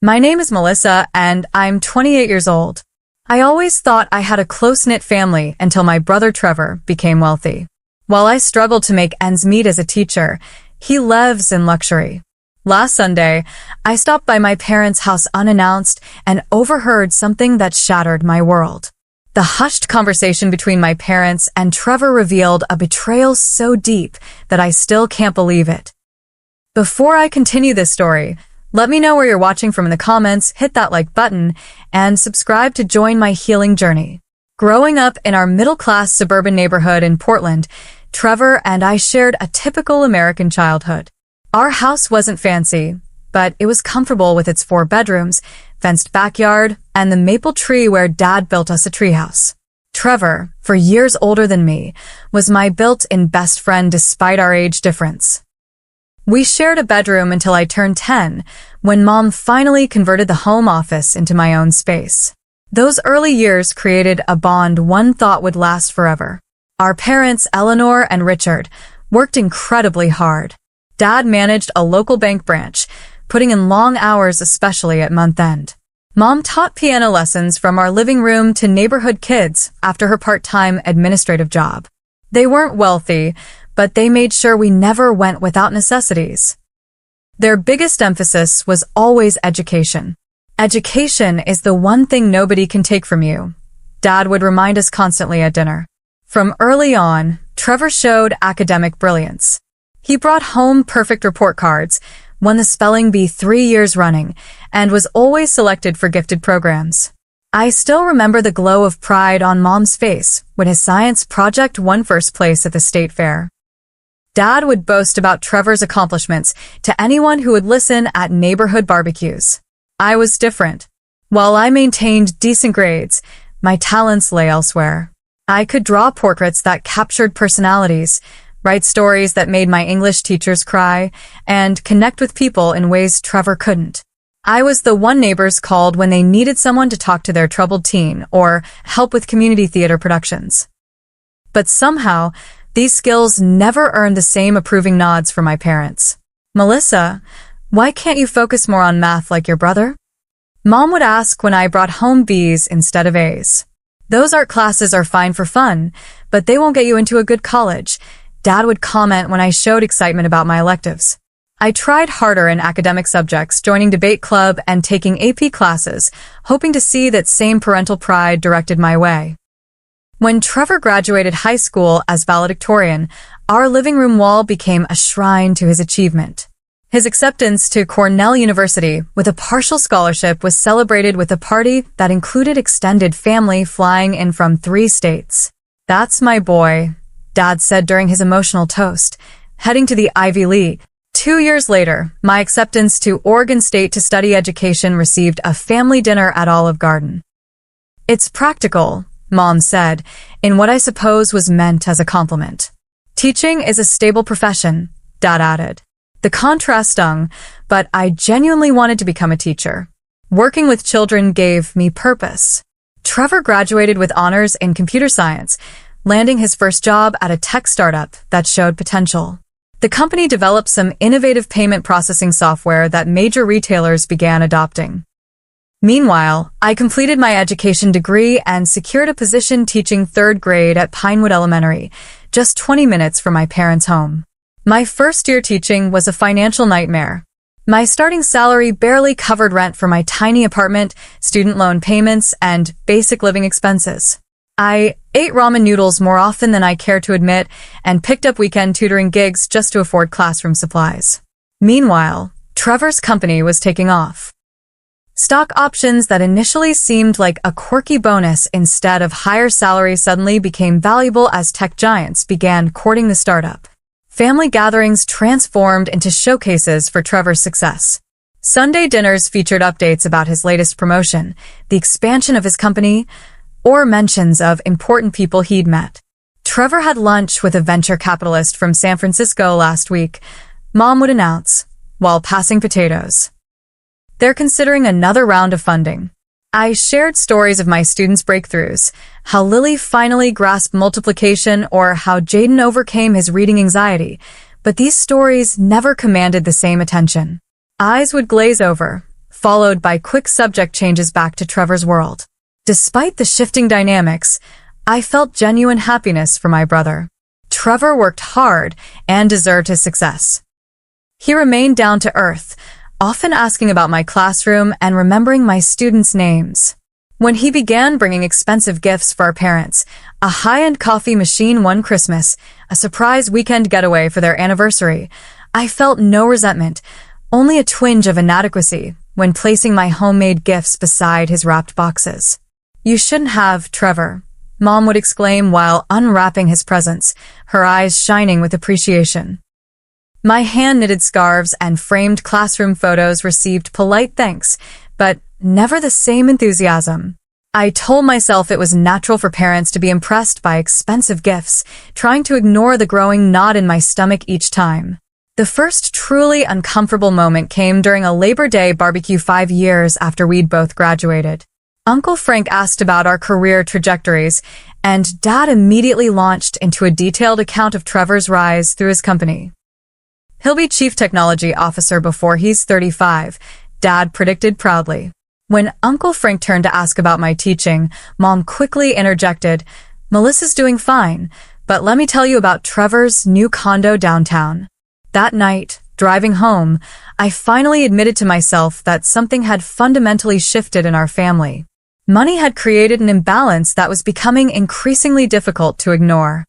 My name is Melissa, and I'm 28 years old. I always thought I had a close-knit family until my brother Trevor became wealthy. While I struggled to make ends meet as a teacher, he lives in luxury. Last Sunday, I stopped by my parents' house unannounced and overheard something that shattered my world. The hushed conversation between my parents and Trevor revealed a betrayal so deep that I still can't believe it. Before I continue this story, let me know where you're watching from in the comments, hit that like button, and subscribe to join my healing journey. Growing up in our middle-class suburban neighborhood in Portland, Trevor and I shared a typical American childhood. Our house wasn't fancy, but it was comfortable with its 4 bedrooms, fenced backyard, and the maple tree where Dad built us a treehouse. Trevor, for years older than me, was my built-in best friend despite our age difference. We shared a bedroom until I turned 10, when Mom finally converted the home office into my own space. Those early years created a bond one thought would last forever. Our parents, Eleanor and Richard, worked incredibly hard. Dad managed a local bank branch, putting in long hours especially at month-end. Mom taught piano lessons from our living room to neighborhood kids after her part-time administrative job. They weren't wealthy, but they made sure we never went without necessities. Their biggest emphasis was always education. Education is the one thing nobody can take from you, Dad would remind us constantly at dinner. From early on, Trevor showed academic brilliance. He brought home perfect report cards, won the spelling bee 3 years running, and was always selected for gifted programs. I still remember the glow of pride on Mom's face when his science project won first place at the state fair. Dad would boast about Trevor's accomplishments to anyone who would listen at neighborhood barbecues. I was different. While I maintained decent grades, my talents lay elsewhere. I could draw portraits that captured personalities, write stories that made my English teachers cry, and connect with people in ways Trevor couldn't. I was the one neighbors called when they needed someone to talk to their troubled teen or help with community theater productions. But somehow, these skills never earned the same approving nods from my parents. "Melissa, why can't you focus more on math like your brother?" Mom would ask when I brought home B's instead of A's. "Those art classes are fine for fun, but they won't get you into a good college," Dad would comment when I showed excitement about my electives. I tried harder in academic subjects, joining debate club and taking AP classes, hoping to see that same parental pride directed my way. When Trevor graduated high school as valedictorian, our living room wall became a shrine to his achievement. His acceptance to Cornell University with a partial scholarship was celebrated with a party that included extended family flying in from 3 states. "That's my boy," Dad said during his emotional toast, heading to the Ivy League. 2 years later, my acceptance to Oregon State to study education received a family dinner at Olive Garden. "It's practical," Mom said, in what I suppose was meant as a compliment. "Teaching is a stable profession," Dad added. The contrast stung, but I genuinely wanted to become a teacher. Working with children gave me purpose. Trevor graduated with honors in computer science, landing his first job at a tech startup that showed potential. The company developed some innovative payment processing software that major retailers began adopting. Meanwhile, I completed my education degree and secured a position teaching 3rd grade at Pinewood Elementary, just 20 minutes from my parents' home. My first year teaching was a financial nightmare. My starting salary barely covered rent for my tiny apartment, student loan payments, and basic living expenses. I ate ramen noodles more often than I care to admit and picked up weekend tutoring gigs just to afford classroom supplies. Meanwhile, Trevor's company was taking off. Stock options that initially seemed like a quirky bonus instead of higher salary suddenly became valuable as tech giants began courting the startup. Family gatherings transformed into showcases for Trevor's success. Sunday dinners featured updates about his latest promotion, the expansion of his company, or mentions of important people he'd met. Trevor had lunch with a venture capitalist from San Francisco last week, Mom would announce, while passing potatoes. They're considering another round of funding. I shared stories of my students' breakthroughs, how Lily finally grasped multiplication or how Jaden overcame his reading anxiety, but these stories never commanded the same attention. Eyes would glaze over, followed by quick subject changes back to Trevor's world. Despite the shifting dynamics, I felt genuine happiness for my brother. Trevor worked hard and deserved his success. He remained down to earth, often asking about my classroom and remembering my students' names. When he began bringing expensive gifts for our parents, a high-end coffee machine one Christmas, a surprise weekend getaway for their anniversary, I felt no resentment, only a twinge of inadequacy when placing my homemade gifts beside his wrapped boxes. "You shouldn't have, Trevor," Mom would exclaim while unwrapping his presents, her eyes shining with appreciation. My hand-knitted scarves and framed classroom photos received polite thanks, but never the same enthusiasm. I told myself it was natural for parents to be impressed by expensive gifts, trying to ignore the growing knot in my stomach each time. The first truly uncomfortable moment came during a Labor Day barbecue 5 years after we'd both graduated. Uncle Frank asked about our career trajectories, and Dad immediately launched into a detailed account of Trevor's rise through his company. "He'll be Chief Technology Officer before he's 35, Dad predicted proudly. When Uncle Frank turned to ask about my teaching, Mom quickly interjected, "Melissa's doing fine, but let me tell you about Trevor's new condo downtown." That night, driving home, I finally admitted to myself that something had fundamentally shifted in our family. Money had created an imbalance that was becoming increasingly difficult to ignore.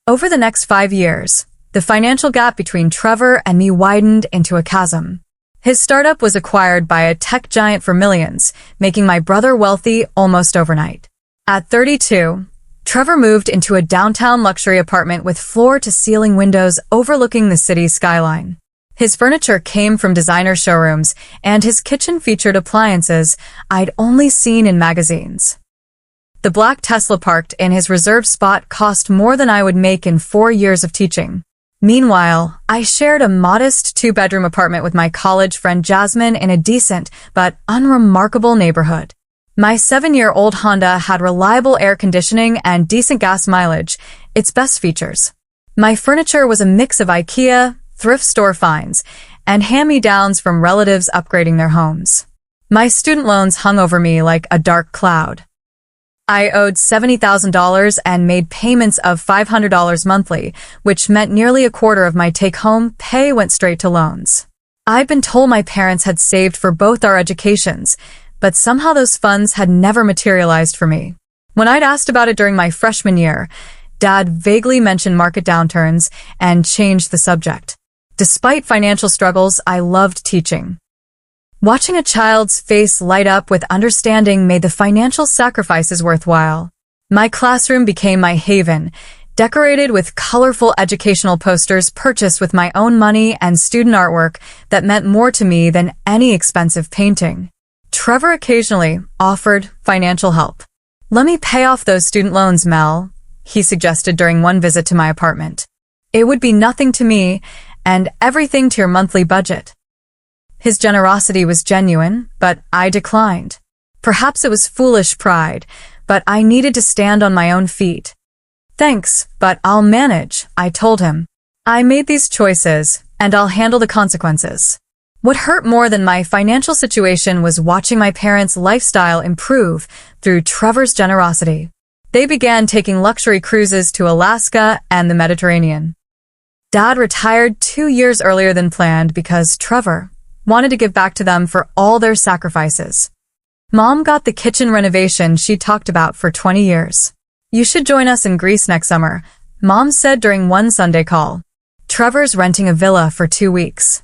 Over the next 5 years, the financial gap between Trevor and me widened into a chasm. His startup was acquired by a tech giant for millions, making my brother wealthy almost overnight. At 32, Trevor moved into a downtown luxury apartment with floor-to-ceiling windows overlooking the city's skyline. His furniture came from designer showrooms, and his kitchen featured appliances I'd only seen in magazines. The black Tesla parked in his reserved spot cost more than I would make in 4 years of teaching. Meanwhile, I shared a modest 2-bedroom apartment with my college friend Jasmine in a decent but unremarkable neighborhood. My 7-year-old Honda had reliable air conditioning and decent gas mileage, its best features. My furniture was a mix of IKEA, thrift store finds, and hand-me-downs from relatives upgrading their homes. My student loans hung over me like a dark cloud. I owed $70,000 and made payments of $500 monthly, which meant nearly a quarter of my take-home pay went straight to loans. I'd been told my parents had saved for both our educations, but somehow those funds had never materialized for me. When I'd asked about it during my freshman year, Dad vaguely mentioned market downturns and changed the subject. Despite financial struggles, I loved teaching. Watching a child's face light up with understanding made the financial sacrifices worthwhile. My classroom became my haven, decorated with colorful educational posters purchased with my own money and student artwork that meant more to me than any expensive painting. Trevor occasionally offered financial help. "Let me pay off those student loans, Mel," he suggested during one visit to my apartment. "It would be nothing to me and everything to your monthly budget." His generosity was genuine, but I declined. Perhaps it was foolish pride, but I needed to stand on my own feet. "Thanks, but I'll manage," I told him. "I made these choices, and I'll handle the consequences." What hurt more than my financial situation was watching my parents' lifestyle improve through Trevor's generosity. They began taking luxury cruises to Alaska and the Mediterranean. Dad retired 2 years earlier than planned because Trevor wanted to give back to them for all their sacrifices. Mom got the kitchen renovation she talked about for 20 years. "You should join us in Greece next summer," Mom said during one Sunday call. Trevor's renting a villa for 2 weeks.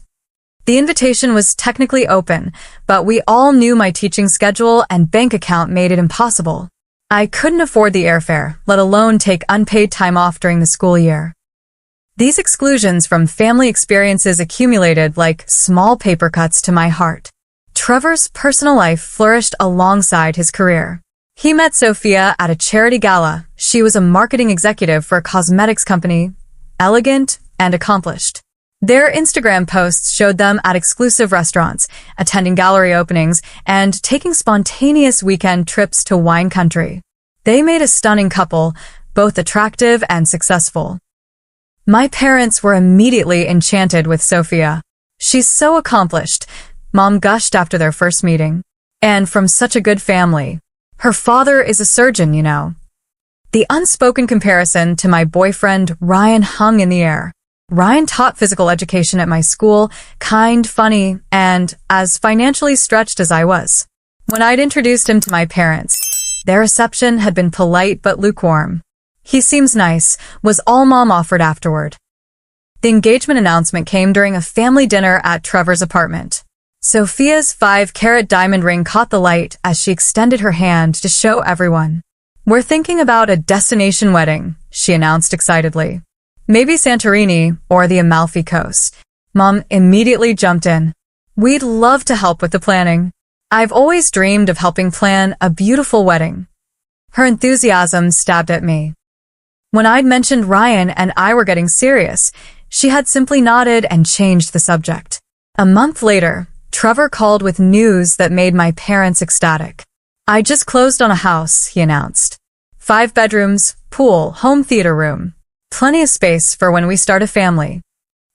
The invitation was technically open, but we all knew my teaching schedule and bank account made it impossible. I couldn't afford the airfare, let alone take unpaid time off during the school year. These exclusions from family experiences accumulated like small paper cuts to my heart. Trevor's personal life flourished alongside his career. He met Sophia at a charity gala. She was a marketing executive for a cosmetics company, elegant and accomplished. Their Instagram posts showed them at exclusive restaurants, attending gallery openings, and taking spontaneous weekend trips to wine country. They made a stunning couple, both attractive and successful. My parents were immediately enchanted with Sophia. "She's so accomplished, Mom gushed after their first meeting. And from such a good family. Her father is a surgeon, you know. The unspoken comparison to my boyfriend, Ryan, hung in the air. Ryan taught physical education at my school, kind, funny, and as financially stretched as I was. When I'd introduced him to my parents, their reception had been polite but lukewarm. "He seems nice," was all Mom offered afterward. The engagement announcement came during a family dinner at Trevor's apartment. Sophia's 5-carat diamond ring caught the light as she extended her hand to show everyone. "We're thinking about a destination wedding," she announced excitedly. "Maybe Santorini or the Amalfi Coast." Mom immediately jumped in. "We'd love to help with the planning. I've always dreamed of helping plan a beautiful wedding." Her enthusiasm stabbed at me. When I'd mentioned Ryan and I were getting serious, she had simply nodded and changed the subject. A month later, Trevor called with news that made my parents ecstatic. "I just closed on a house," he announced. 5 bedrooms, pool, home theater room. Plenty of space for when we start a family.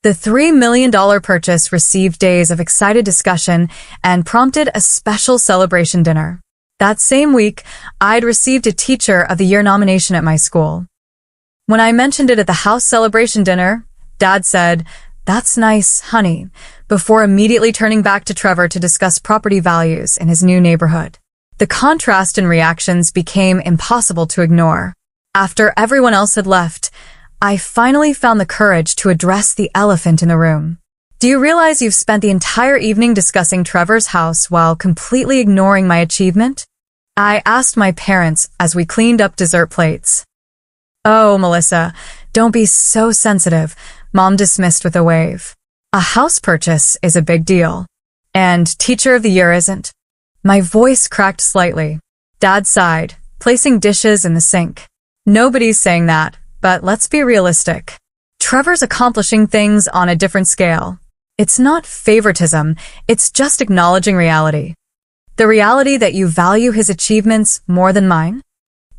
The $3 million purchase received days of excited discussion and prompted a special celebration dinner. That same week, I'd received a Teacher of the Year nomination at my school. When I mentioned it at the house celebration dinner, Dad said, "That's nice, honey," before immediately turning back to Trevor to discuss property values in his new neighborhood. The contrast in reactions became impossible to ignore. After everyone else had left, I finally found the courage to address the elephant in the room. "Do you realize you've spent the entire evening discussing Trevor's house while completely ignoring my achievement?" I asked my parents as we cleaned up dessert plates. "Oh, Melissa, don't be so sensitive," Mom dismissed with a wave. "A house purchase is a big deal. And Teacher of the Year isn't." My voice cracked slightly. Dad sighed, placing dishes in the sink. "Nobody's saying that, but let's be realistic. Trevor's accomplishing things on a different scale. It's not favoritism, it's just acknowledging reality. The reality that you value his achievements more than mine."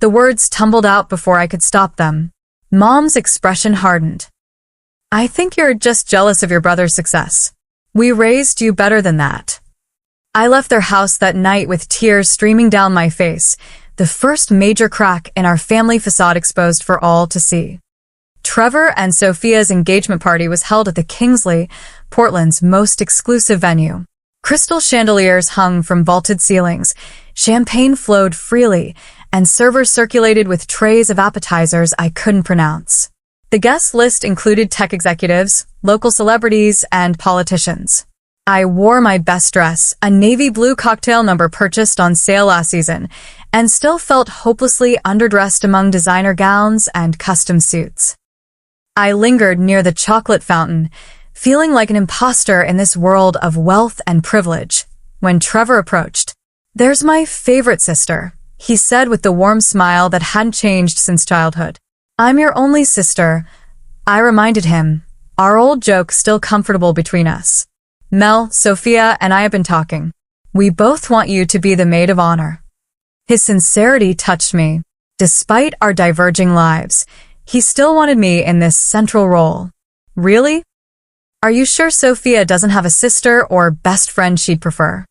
The words tumbled out before I could stop them. Mom's expression hardened. "I think you're just jealous of your brother's success. We raised you better than that." I left their house that night with tears streaming down my face, the first major crack in our family facade exposed for all to see. Trevor and Sophia's engagement party was held at the Kingsley, Portland's most exclusive venue. Crystal chandeliers hung from vaulted ceilings, champagne flowed freely, and servers circulated with trays of appetizers I couldn't pronounce. The guest list included tech executives, local celebrities, and politicians. I wore my best dress, a navy blue cocktail number purchased on sale last season, and still felt hopelessly underdressed among designer gowns and custom suits. I lingered near the chocolate fountain, feeling like an imposter in this world of wealth and privilege, when Trevor approached. "There's my favorite sister," he said with the warm smile that hadn't changed since childhood. "I'm your only sister," I reminded him, our old joke still comfortable between us. "Mel, Sophia, and I have been talking. We both want you to be the maid of honor." His sincerity touched me. Despite our diverging lives, he still wanted me in this central role. "Really? Are you sure Sophia doesn't have a sister or best friend she'd prefer?"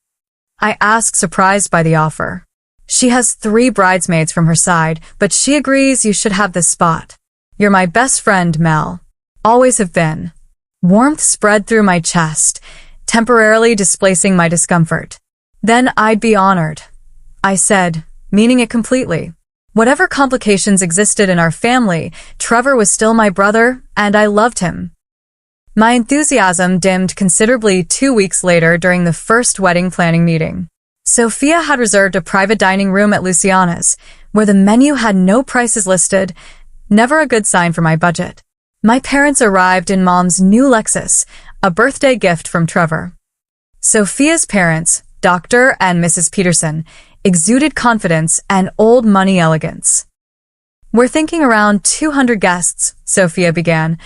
I asked, surprised by the offer. "She has 3 bridesmaids from her side, but she agrees you should have this spot. You're my best friend, Mel. Always have been." Warmth spread through my chest, temporarily displacing my discomfort. "Then I'd be honored," I said, meaning it completely. Whatever complications existed in our family, Trevor was still my brother, and I loved him. My enthusiasm dimmed considerably 2 weeks later during the first wedding planning meeting. Sophia had reserved a private dining room at Luciana's, where the menu had no prices listed, never a good sign for my budget. My parents arrived in Mom's new Lexus, a birthday gift from Trevor. Sophia's parents, Dr. and Mrs. Peterson, exuded confidence and old money elegance. "We're thinking around 200 guests," Sophia began,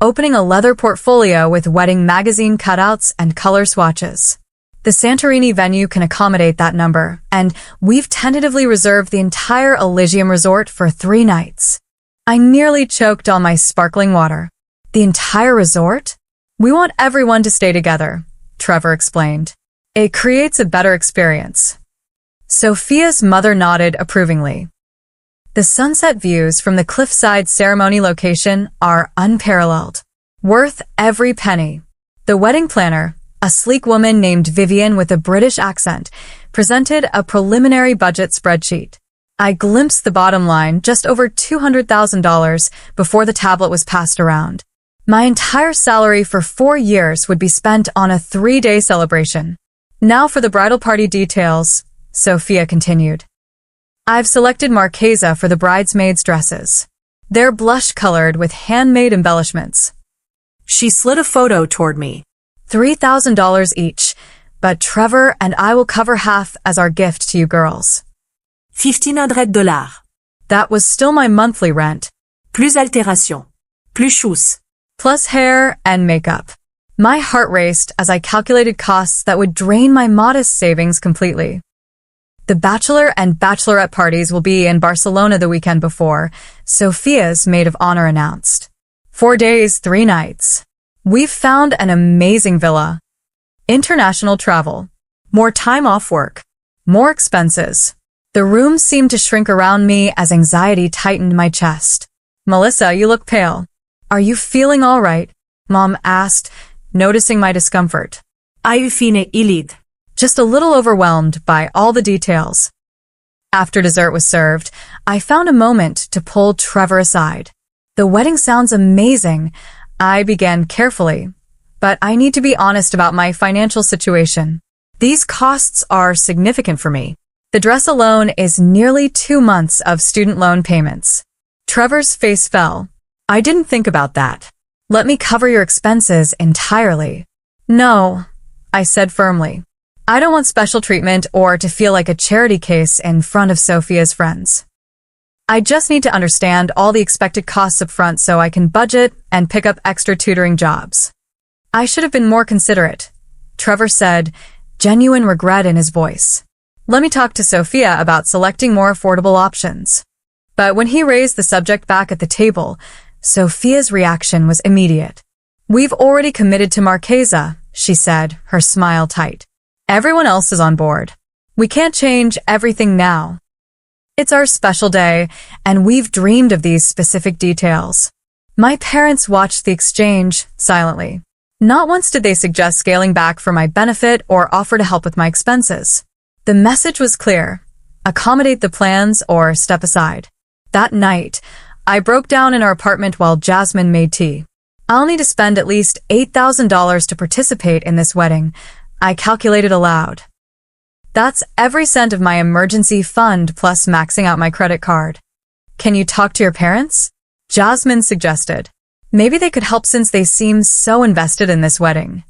opening a leather portfolio with wedding magazine cutouts and color swatches. "The Santorini venue can accommodate that number, and we've tentatively reserved the entire Elysium Resort for 3 nights. I nearly choked on my sparkling water. "The entire resort? We want everyone to stay together," Trevor explained. It creates a better experience. Sophia's mother nodded approvingly. The sunset views from the cliffside ceremony location are unparalleled. Worth every penny. The wedding planner, a sleek woman named Vivian with a British accent, presented a preliminary budget spreadsheet. I glimpsed the bottom line, just over $200,000, before the tablet was passed around. My entire salary for 4 years would be spent on a 3-day celebration. Now for the bridal party details, Sophia continued. I've selected Marchesa for the bridesmaids' dresses. They're blush-colored with handmade embellishments. She slid a photo toward me. $3,000 each, but Trevor and I will cover half as our gift to you girls. $1,500. That was still my monthly rent. Plus altération. Plus chousse. Plus hair and makeup. My heart raced as I calculated costs that would drain my modest savings completely. The bachelor and bachelorette parties will be in Barcelona the weekend before, Sophia's maid of honor announced. 4 days, 3 nights. We've found an amazing villa. International travel. More time off work. More expenses. The room seemed to shrink around me as anxiety tightened my chest. Melissa, you look pale. Are you feeling all right? Mom asked, noticing my discomfort. Hur fine illid. Just a little overwhelmed by all the details. After dessert was served, I found a moment to pull Trevor aside. The wedding sounds amazing, I began carefully, but I need to be honest about my financial situation. These costs are significant for me. The dress alone is nearly 2 months of student loan payments. Trevor's face fell. I didn't think about that. Let me cover your expenses entirely. No, I said firmly. I don't want special treatment or to feel like a charity case in front of Sophia's friends. I just need to understand all the expected costs up front so I can budget and pick up extra tutoring jobs. I should have been more considerate, Trevor said, genuine regret in his voice. Let me talk to Sophia about selecting more affordable options. But when he raised the subject back at the table, Sophia's reaction was immediate. We've already committed to Marchesa, she said, her smile tight. Everyone else is on board. We can't change everything now. It's our special day, and we've dreamed of these specific details. My parents watched the exchange silently. Not once did they suggest scaling back for my benefit or offer to help with my expenses. The message was clear. Accommodate the plans or step aside. That night, I broke down in our apartment while Jasmine made tea. I'll need to spend at least $8,000 to participate in this wedding, I calculated aloud. That's every cent of my emergency fund plus maxing out my credit card. Can you talk to your parents? Jasmine suggested. Maybe they could help since they seem so invested in this wedding.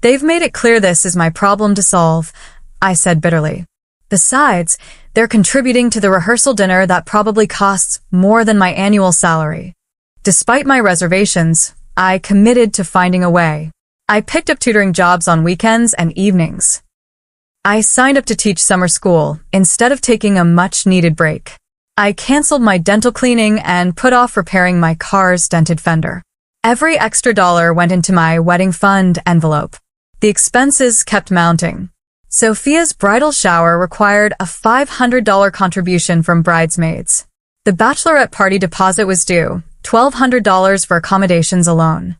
They've made it clear this is my problem to solve, I said bitterly. Besides, they're contributing to the rehearsal dinner that probably costs more than my annual salary. Despite my reservations, I committed to finding a way. I picked up tutoring jobs on weekends and evenings. I signed up to teach summer school instead of taking a much-needed break. I canceled my dental cleaning and put off repairing my car's dented fender. Every extra dollar went into my wedding fund envelope. The expenses kept mounting. Sophia's bridal shower required a $500 contribution from bridesmaids. The bachelorette party deposit was due, $1,200 for accommodations alone.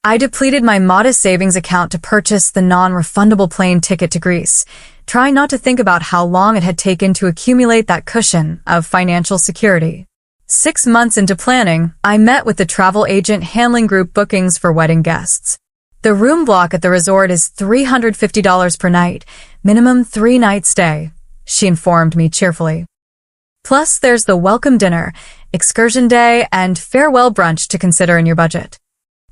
I depleted my modest savings account to purchase the non-refundable plane ticket to Greece, trying not to think about how long it had taken to accumulate that cushion of financial security. 6 months into planning, I met with the travel agent handling group bookings for wedding guests. The room block at the resort is $350 per night, minimum 3-night stay, she informed me cheerfully. Plus, there's the welcome dinner, excursion day, and farewell brunch to consider in your budget.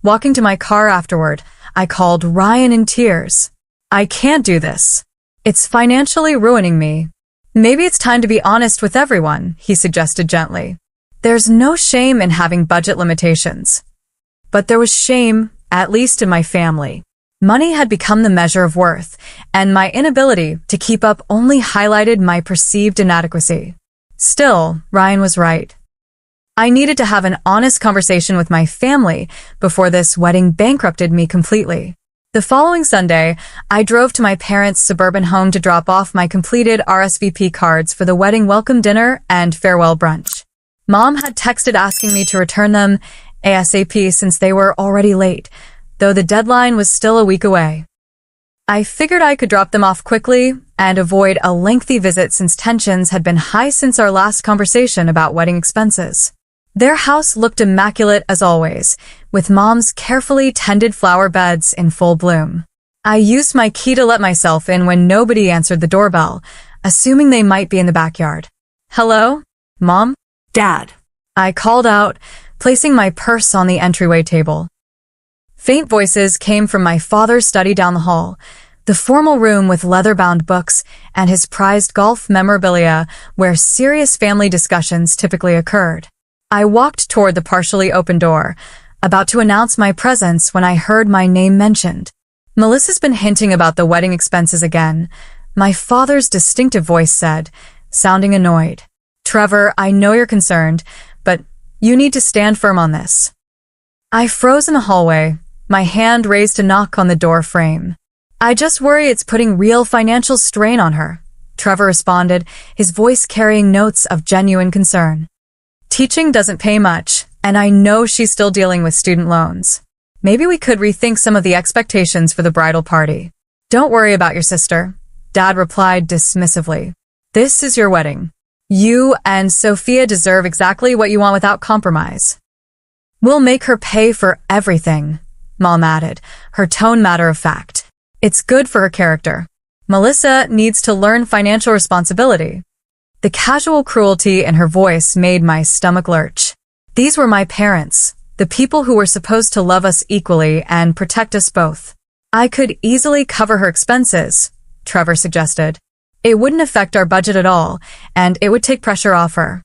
Walking to my car afterward, I called Ryan in tears. I can't do this. It's financially ruining me. Maybe it's time to be honest with everyone, he suggested gently. There's no shame in having budget limitations. But there was shame, at least in my family. Money had become the measure of worth, and my inability to keep up only highlighted my perceived inadequacy. Still, Ryan was right. I needed to have an honest conversation with my family before this wedding bankrupted me completely. The following Sunday, I drove to my parents' suburban home to drop off my completed RSVP cards for the wedding welcome dinner and farewell brunch. Mom had texted asking me to return them ASAP since they were already late, though the deadline was still a week away. I figured I could drop them off quickly and avoid a lengthy visit since tensions had been high since our last conversation about wedding expenses. Their house looked immaculate as always, with Mom's carefully tended flower beds in full bloom. I used my key to let myself in when nobody answered the doorbell, assuming they might be in the backyard. "Hello, Mom?" Dad. I called out, placing my purse on the entryway table. Faint voices came from my father's study down the hall, the formal room with leather-bound books and his prized golf memorabilia where serious family discussions typically occurred. I walked toward the partially open door, about to announce my presence when I heard my name mentioned. "Melissa's been hinting about the wedding expenses again," my father's distinctive voice said, sounding annoyed. "Trevor, I know you're concerned, but you need to stand firm on this." I froze in the hallway, my hand raised to knock on the door frame. "I just worry it's putting real financial strain on her," Trevor responded, his voice carrying notes of genuine concern. "Teaching doesn't pay much, and I know she's still dealing with student loans. Maybe we could rethink some of the expectations for the bridal party." "Don't worry about your sister," Dad replied dismissively. "This is your wedding. You and Sophia deserve exactly what you want without compromise." "We'll make her pay for everything," Mom added, her tone matter of fact. "It's good for her character. Melissa needs to learn financial responsibility." The casual cruelty in her voice made my stomach lurch. These were my parents, the people who were supposed to love us equally and protect us both. "I could easily cover her expenses," Trevor suggested. "It wouldn't affect our budget at all, and it would take pressure off her."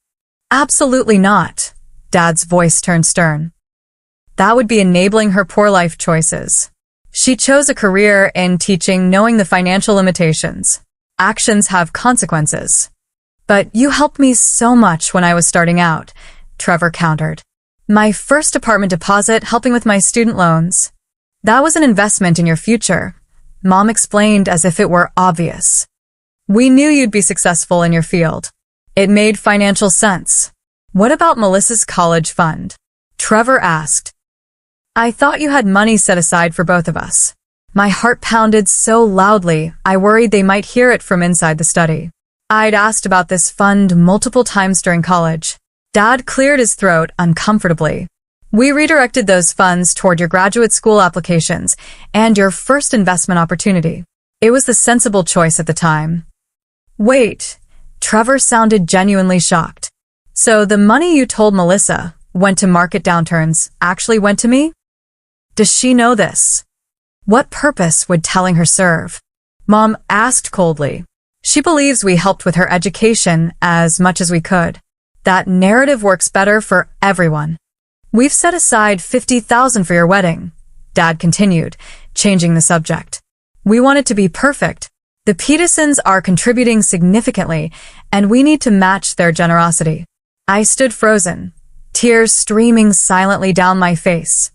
"Absolutely not," Dad's voice turned stern. "That would be enabling her poor life choices. She chose a career in teaching knowing the financial limitations. Actions have consequences." "But you helped me so much when I was starting out," Trevor countered. "My first apartment deposit helping with my student loans. That was an investment in your future," Mom explained as if it were obvious. "We knew you'd be successful in your field. It made financial sense." "What about Melissa's college fund?" Trevor asked. "I thought you had money set aside for both of us." My heart pounded so loudly, I worried they might hear it from inside the study. I'd asked about this fund multiple times during college. Dad cleared his throat uncomfortably. "We redirected those funds toward your graduate school applications and your first investment opportunity. It was the sensible choice at the time." "Wait," Trevor sounded genuinely shocked. "So the money you told Melissa went to market downturns actually went to me? Does she know this? What purpose would telling her serve?" Mom asked coldly. "She believes we helped with her education as much as we could. That narrative works better for everyone." "We've set aside $50,000 for your wedding," Dad continued, changing the subject. "We want it to be perfect. The Petersons are contributing significantly, and we need to match their generosity." I stood frozen, tears streaming silently down my face.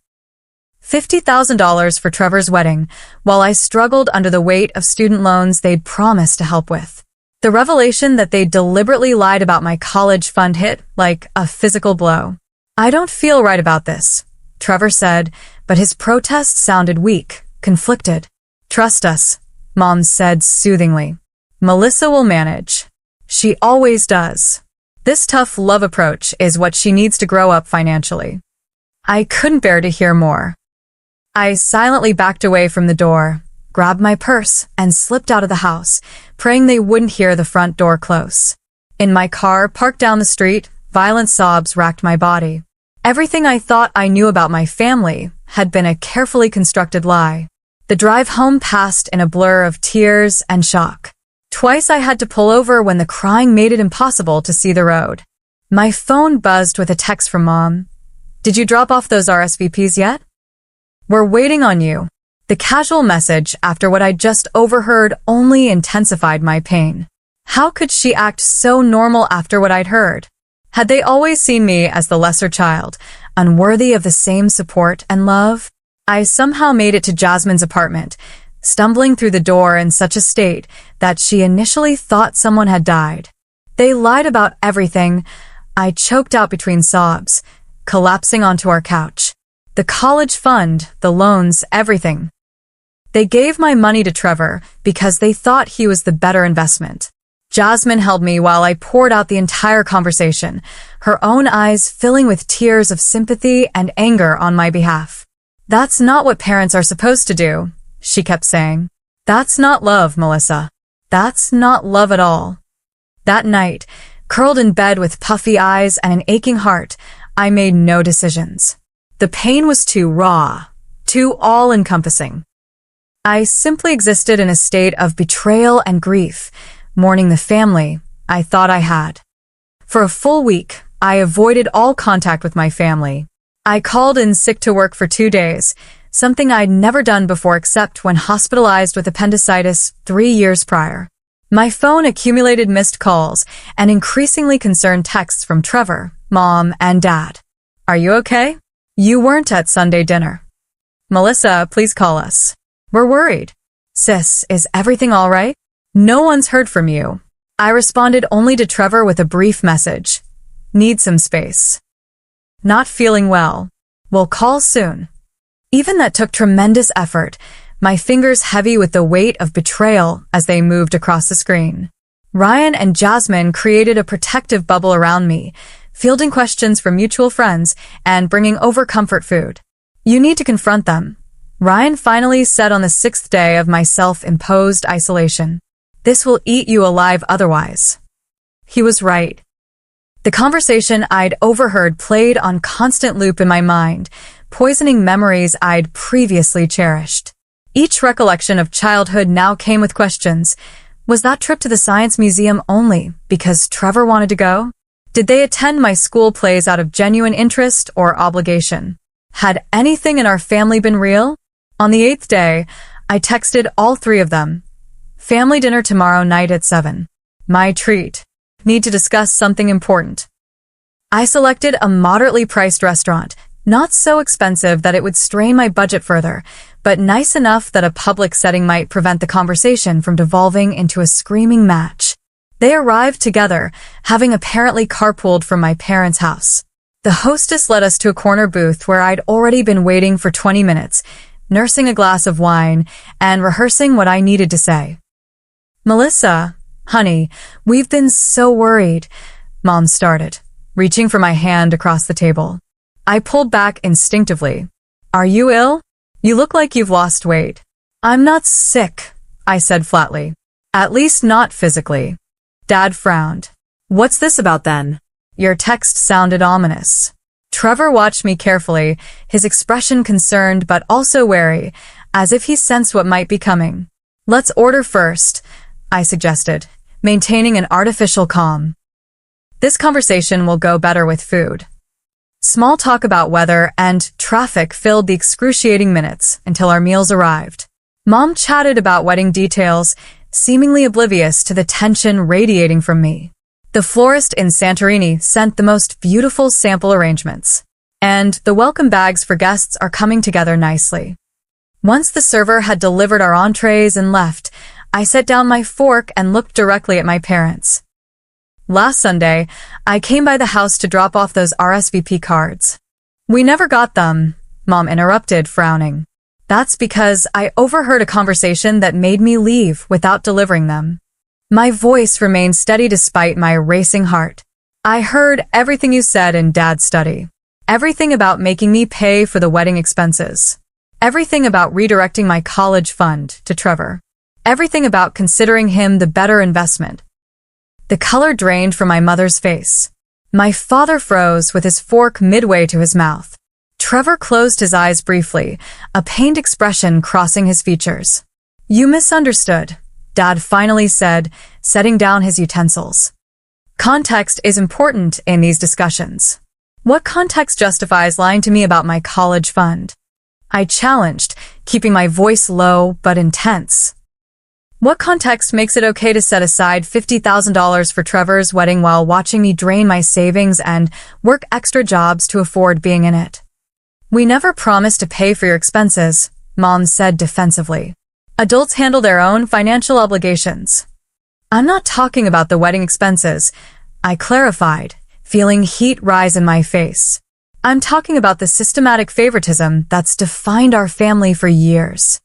$50,000 for Trevor's wedding, while I struggled under the weight of student loans they'd promised to help with. The revelation that they deliberately lied about my college fund hit like a physical blow. "I don't feel right about this," Trevor said, but his protest sounded weak, conflicted. "Trust us," Mom said soothingly. "Melissa will manage. She always does. This tough love approach is what she needs to grow up financially." I couldn't bear to hear more. I silently backed away from the door, grabbed my purse, and slipped out of the house, praying they wouldn't hear the front door close. In my car, parked down the street, violent sobs racked my body. Everything I thought I knew about my family had been a carefully constructed lie. The drive home passed in a blur of tears and shock. Twice I had to pull over when the crying made it impossible to see the road. My phone buzzed with a text from Mom. "Did you drop off those RSVPs yet? We're waiting on you." The casual message after what I'd just overheard only intensified my pain. How could she act so normal after what I'd heard? Had they always seen me as the lesser child, unworthy of the same support and love? I somehow made it to Jasmine's apartment, stumbling through the door in such a state that she initially thought someone had died. They lied about everything. I choked out between sobs, collapsing onto our couch. The college fund, the loans, everything. They gave my money to Trevor because they thought he was the better investment. Jasmine held me while I poured out the entire conversation, her own eyes filling with tears of sympathy and anger on my behalf. "That's not what parents are supposed to do," she kept saying. "That's not love, Melissa. That's not love at all." That night, curled in bed with puffy eyes and an aching heart, I made no decisions. The pain was too raw, too all-encompassing. I simply existed in a state of betrayal and grief, mourning the family I thought I had. For a full week, I avoided all contact with my family. I called in sick to work for 2 days, something I'd never done before except when hospitalized with appendicitis 3 years prior. My phone accumulated missed calls and increasingly concerned texts from Trevor, Mom, and Dad. "Are you okay? You weren't at Sunday dinner. Melissa, please call us. We're worried. Sis, is everything all right? No one's heard from you." I responded only to Trevor with a brief message. "Need some space. Not feeling well. We'll call soon." Even that took tremendous effort, my fingers heavy with the weight of betrayal as they moved across the screen. Ryan and Jasmine created a protective bubble around me, fielding questions from mutual friends and bringing over comfort food. "You need to confront them," Ryan finally said on the 6th day of my self-imposed isolation. "This will eat you alive otherwise." He was right. The conversation I'd overheard played on constant loop in my mind, poisoning memories I'd previously cherished. Each recollection of childhood now came with questions. Was that trip to the Science Museum only because Trevor wanted to go? Did they attend my school plays out of genuine interest or obligation? Had anything in our family been real? On the 8th day, I texted all 3 of them. "Family dinner tomorrow night at 7. My treat. Need to discuss something important." I selected a moderately priced restaurant, not so expensive that it would strain my budget further, but nice enough that a public setting might prevent the conversation from devolving into a screaming match. They arrived together, having apparently carpooled from my parents' house. The hostess led us to a corner booth where I'd already been waiting for 20 minutes, nursing a glass of wine and rehearsing what I needed to say. "Melissa, honey, we've been so worried," Mom started, reaching for my hand across the table. I pulled back instinctively. "Are you ill? You look like you've lost weight." "I'm not sick," I said flatly. "At least not physically." Dad frowned. "What's this about then?" Your text sounded ominous. Trevor watched me carefully, his expression concerned but also wary, as if he sensed what might be coming. "Let's order first," I suggested, maintaining an artificial calm. "This conversation will go better with food." Small talk about weather and traffic filled the excruciating minutes until our meals arrived. Mom chatted about wedding details, seemingly oblivious to the tension radiating from me. The florist in Santorini sent the most beautiful sample arrangements, and the welcome bags for guests are coming together nicely. Once the server had delivered our entrees and left, I set down my fork and looked directly at my parents. "Last Sunday, I came by the house to drop off those RSVP cards." "We never got them," Mom interrupted, frowning. "That's because I overheard a conversation that made me leave without delivering them." My voice remained steady despite my racing heart. "I heard everything you said in Dad's study. Everything about making me pay for the wedding expenses. Everything about redirecting my college fund to Trevor. Everything about considering him the better investment." The color drained from my mother's face. My father froze with his fork midway to his mouth. Trevor closed his eyes briefly, a pained expression crossing his features. "You misunderstood," Dad finally said, setting down his utensils. "Context is important in these discussions." "What context justifies lying to me about my college fund?" I challenged, keeping my voice low but intense. "What context makes it okay to set aside $50,000 for Trevor's wedding while watching me drain my savings and work extra jobs to afford being in it?" We never promised to pay for your expenses, Mom said defensively. Adults handle their own financial obligations. I'm not talking about the wedding expenses, I clarified, feeling heat rise in my face. I'm talking about the systematic favoritism that's defined our family for years.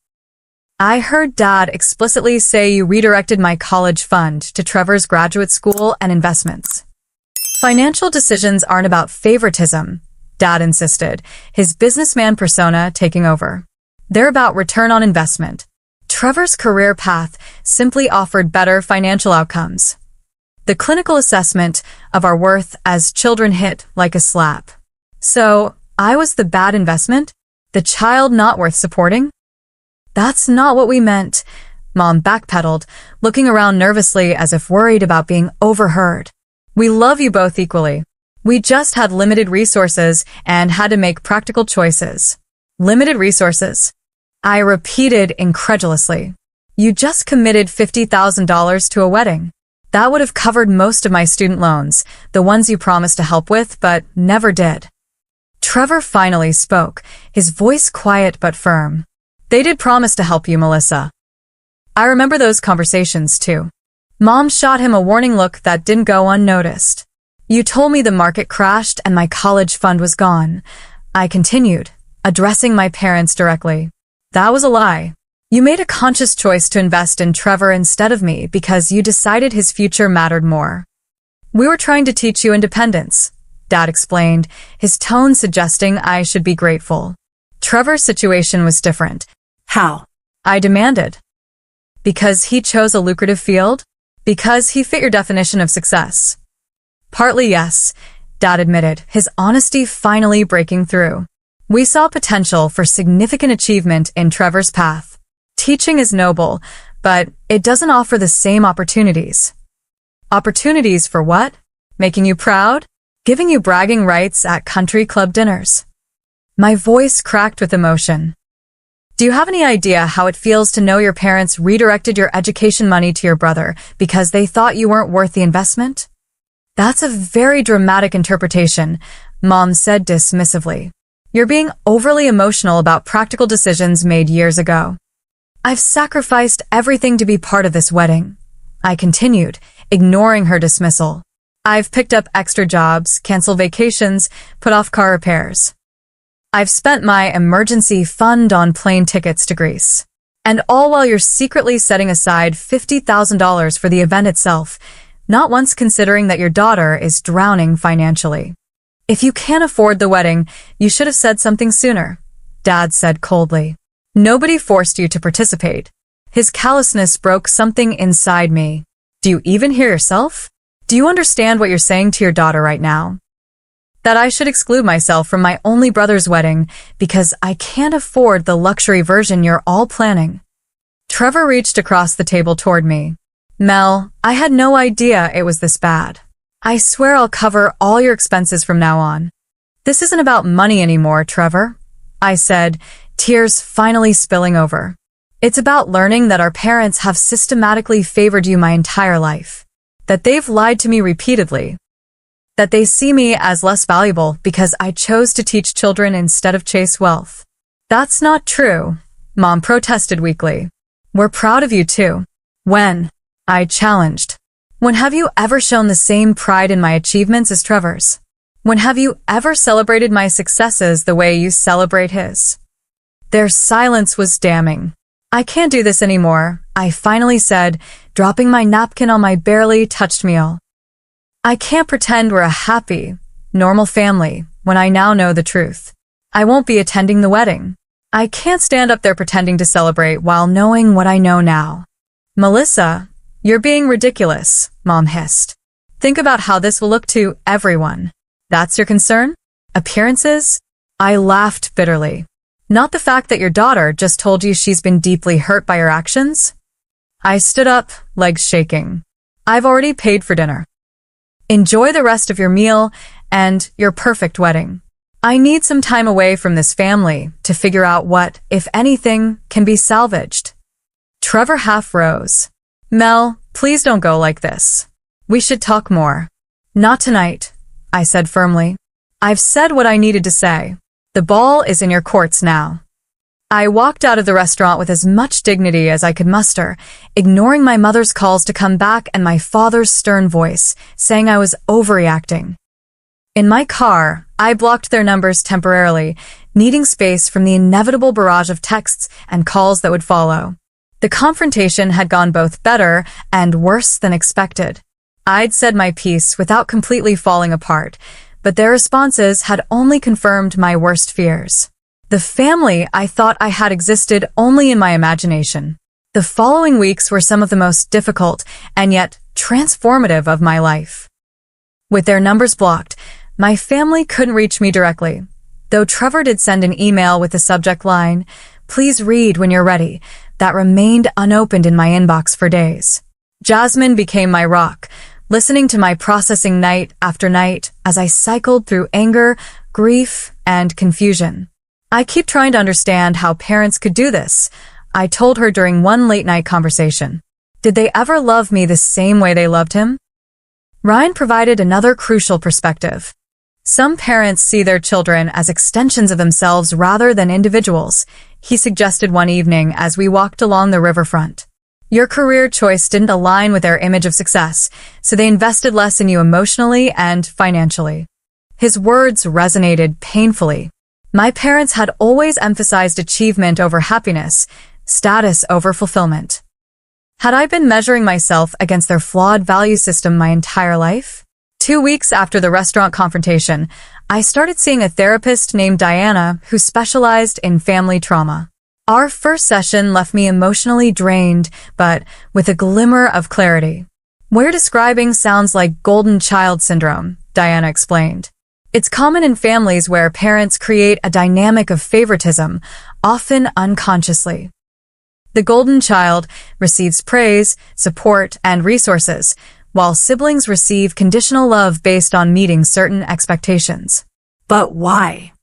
I heard Dad explicitly say you redirected my college fund to Trevor's graduate school and investments. Financial decisions aren't about favoritism, Dad insisted, his businessman persona taking over. They're about return on investment. Trevor's career path simply offered better financial outcomes. The clinical assessment of our worth as children hit like a slap. So, I was the bad investment? The child not worth supporting? That's not what we meant, Mom backpedaled, looking around nervously as if worried about being overheard. We love you both equally. We just had limited resources and had to make practical choices. Limited resources? I repeated incredulously. You just committed $50,000 to a wedding. That would have covered most of my student loans, the ones you promised to help with but never did. Trevor finally spoke, his voice quiet but firm. They did promise to help you, Melissa. I remember those conversations too. Mom shot him a warning look that didn't go unnoticed. You told me the market crashed and my college fund was gone. I continued, addressing my parents directly. That was a lie. You made a conscious choice to invest in Trevor instead of me because you decided his future mattered more. We were trying to teach you independence, Dad explained, his tone suggesting I should be grateful. Trevor's situation was different. How? I demanded. Because he chose a lucrative field? Because he fit your definition of success? Partly yes, Dad admitted, his honesty finally breaking through. We saw potential for significant achievement in Trevor's path. Teaching is noble, but it doesn't offer the same opportunities. Opportunities for what? Making you proud? Giving you bragging rights at country club dinners? My voice cracked with emotion. Do you have any idea how it feels to know your parents redirected your education money to your brother because they thought you weren't worth the investment? That's a very dramatic interpretation, Mom said dismissively. You're being overly emotional about practical decisions made years ago. I've sacrificed everything to be part of this wedding, I continued, ignoring her dismissal. I've picked up extra jobs, canceled vacations, put off car repairs. I've spent my emergency fund on plane tickets to Greece. And all while you're secretly setting aside $50,000 for the event itself, not once considering that your daughter is drowning financially. If you can't afford the wedding, you should have said something sooner, Dad said coldly. Nobody forced you to participate. His callousness broke something inside me. Do you even hear yourself? Do you understand what you're saying to your daughter right now? That I should exclude myself from my only brother's wedding because I can't afford the luxury version you're all planning. Trevor reached across the table toward me. Mel, I had no idea it was this bad. I swear I'll cover all your expenses from now on. This isn't about money anymore, Trevor, I said, tears finally spilling over. It's about learning that our parents have systematically favored you my entire life. That they've lied to me repeatedly. That they see me as less valuable because I chose to teach children instead of chase wealth. That's not true, Mom protested weakly. We're proud of you too. When? I challenged. When have you ever shown the same pride in my achievements as Trevor's? When have you ever celebrated my successes the way you celebrate his? Their silence was damning. I can't do this anymore, I finally said, dropping my napkin on my barely touched meal. I can't pretend we're a happy, normal family when I now know the truth. I won't be attending the wedding. I can't stand up there pretending to celebrate while knowing what I know now. Melissa, you're being ridiculous, Mom hissed. Think about how this will look to everyone. That's your concern? Appearances? I laughed bitterly. Not the fact that your daughter just told you she's been deeply hurt by your actions? I stood up, legs shaking. I've already paid for dinner. Enjoy the rest of your meal and your perfect wedding. I need some time away from this family to figure out what, if anything, can be salvaged. Trevor half rose. Mel, please don't go like this. We should talk more. Not tonight, I said firmly. I've said what I needed to say. The ball is in your courts now. I walked out of the restaurant with as much dignity as I could muster, ignoring my mother's calls to come back and my father's stern voice, saying I was overreacting. In my car, I blocked their numbers temporarily, needing space from the inevitable barrage of texts and calls that would follow. The confrontation had gone both better and worse than expected. I'd said my piece without completely falling apart, but their responses had only confirmed my worst fears. The family I thought I had existed only in my imagination. The following weeks were some of the most difficult and yet transformative of my life. With their numbers blocked, my family couldn't reach me directly, though Trevor did send an email with the subject line, "Please read when you're ready," that remained unopened in my inbox for days. Jasmine became my rock, listening to my processing night after night as I cycled through anger, grief, and confusion. "I keep trying to understand how parents could do this," I told her during one late-night conversation. "Did they ever love me the same way they loved him?" Ryan provided another crucial perspective. Some parents see their children as extensions of themselves rather than individuals, he suggested one evening as we walked along the riverfront. "Your career choice didn't align with their image of success, so they invested less in you emotionally and financially." His words resonated painfully. My parents had always emphasized achievement over happiness, status over fulfillment. Had I been measuring myself against their flawed value system my entire life? 2 weeks after the restaurant confrontation, I started seeing a therapist named Diana who specialized in family trauma. Our first session left me emotionally drained, but with a glimmer of clarity. "What you're describing sounds like golden child syndrome," Diana explained. "It's common in families where parents create a dynamic of favoritism, often unconsciously. The golden child receives praise, support, and resources, while siblings receive conditional love based on meeting certain expectations." But why?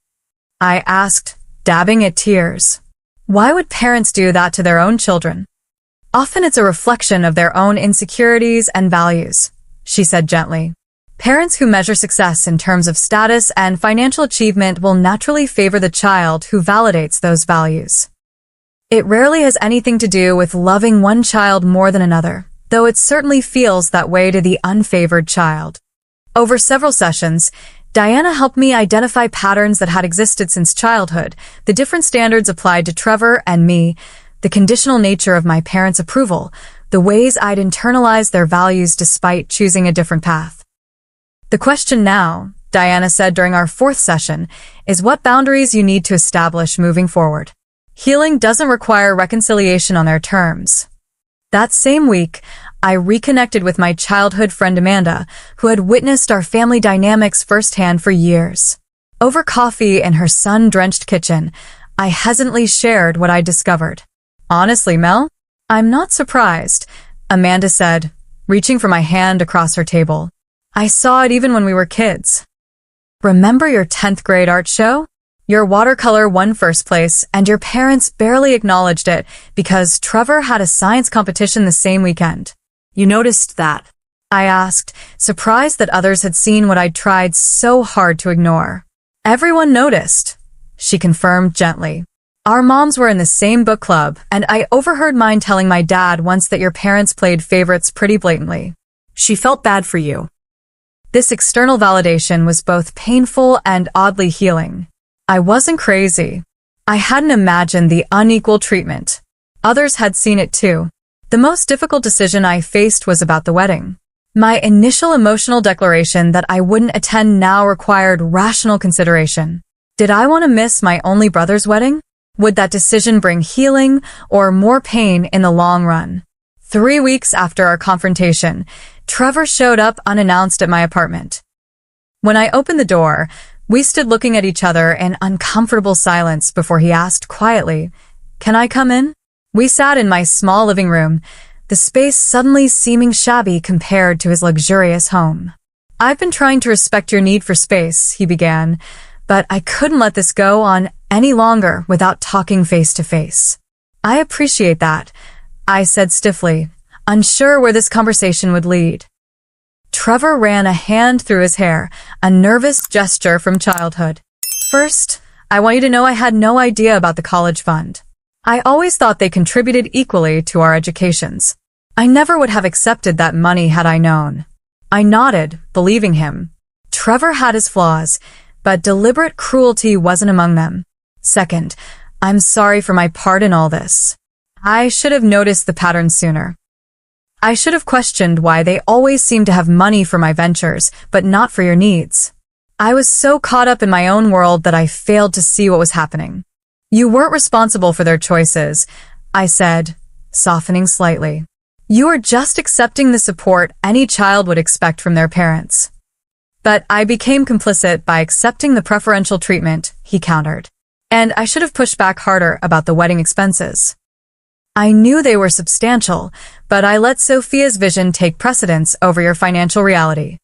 I asked, dabbing at tears. "Why would parents do that to their own children?" "Often it's a reflection of their own insecurities and values," she said gently. "Parents who measure success in terms of status and financial achievement will naturally favor the child who validates those values. It rarely has anything to do with loving one child more than another, though it certainly feels that way to the unfavored child." Over several sessions, Diana helped me identify patterns that had existed since childhood, the different standards applied to Trevor and me, the conditional nature of my parents' approval, the ways I'd internalized their values despite choosing a different path. "The question now," Diana said during our 4th session, "is what boundaries you need to establish moving forward. Healing doesn't require reconciliation on their terms." That same week, I reconnected with my childhood friend Amanda, who had witnessed our family dynamics firsthand for years. Over coffee in her sun-drenched kitchen, I hesitantly shared what I discovered. "Honestly, Mel, I'm not surprised," Amanda said, reaching for my hand across her table. "I saw it even when we were kids. Remember your 10th grade art show? Your watercolor won first place, and your parents barely acknowledged it because Trevor had a science competition the same weekend." You noticed that? I asked, surprised that others had seen what I'd tried so hard to ignore. "Everyone noticed," she confirmed gently. "Our moms were in the same book club, and I overheard mine telling my dad once that your parents played favorites pretty blatantly." She felt bad for you. This external validation was both painful and oddly healing. I wasn't crazy. I hadn't imagined the unequal treatment. Others had seen it too. The most difficult decision I faced was about the wedding. My initial emotional declaration that I wouldn't attend now required rational consideration. Did I want to miss my only brother's wedding? Would that decision bring healing or more pain in the long run? 3 weeks after our confrontation, Trevor showed up unannounced at my apartment. When I opened the door, we stood looking at each other in uncomfortable silence before he asked quietly, "Can I come in?" We sat in my small living room, the space suddenly seeming shabby compared to his luxurious home. "I've been trying to respect your need for space," he began, "but I couldn't let this go on any longer without talking face to face." "I appreciate that," I said stiffly, unsure where this conversation would lead. Trevor ran a hand through his hair, a nervous gesture from childhood. "First, I want you to know I had no idea about the college fund. I always thought they contributed equally to our educations. I never would have accepted that money had I known. I nodded, believing him. Trevor had his flaws, but deliberate cruelty wasn't among them. Second, I'm sorry for my part in all this. I should have noticed the pattern sooner. I should have questioned why they always seem to have money for my ventures, but not for your needs. I was so caught up in my own world that I failed to see what was happening. You weren't responsible for their choices, I said, softening slightly. You are just accepting the support any child would expect from their parents. But I became complicit by accepting the preferential treatment, he countered. And I should have pushed back harder about the wedding expenses. I knew they were substantial, but I let Sophia's vision take precedence over your financial reality.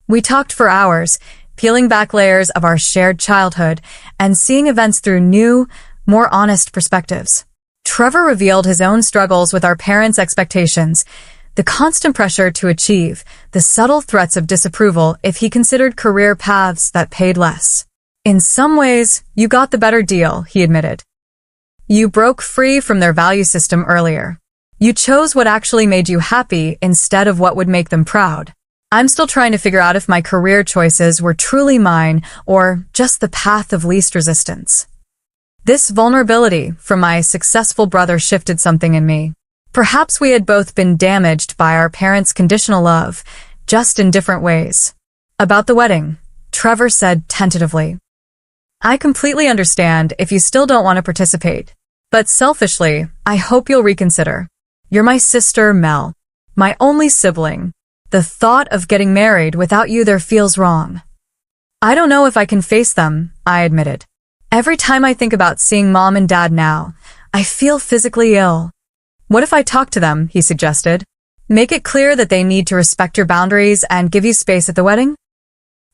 We talked for hours, peeling back layers of our shared childhood and seeing events through new, more honest perspectives. Trevor revealed his own struggles with our parents' expectations, the constant pressure to achieve, the subtle threats of disapproval if he considered career paths that paid less. In some ways, you got the better deal, he admitted. You broke free from their value system earlier. You chose what actually made you happy instead of what would make them proud. I'm still trying to figure out if my career choices were truly mine or just the path of least resistance. This vulnerability from my successful brother shifted something in me. Perhaps we had both been damaged by our parents' conditional love, just in different ways. About the wedding, Trevor said tentatively. I completely understand if you still don't want to participate. But selfishly, I hope you'll reconsider. You're my sister, Mel. My only sibling. The thought of getting married without you there feels wrong. I don't know if I can face them, I admitted. Every time I think about seeing Mom and Dad now, I feel physically ill. What if I talk to them, he suggested. Make it clear that they need to respect your boundaries and give you space at the wedding?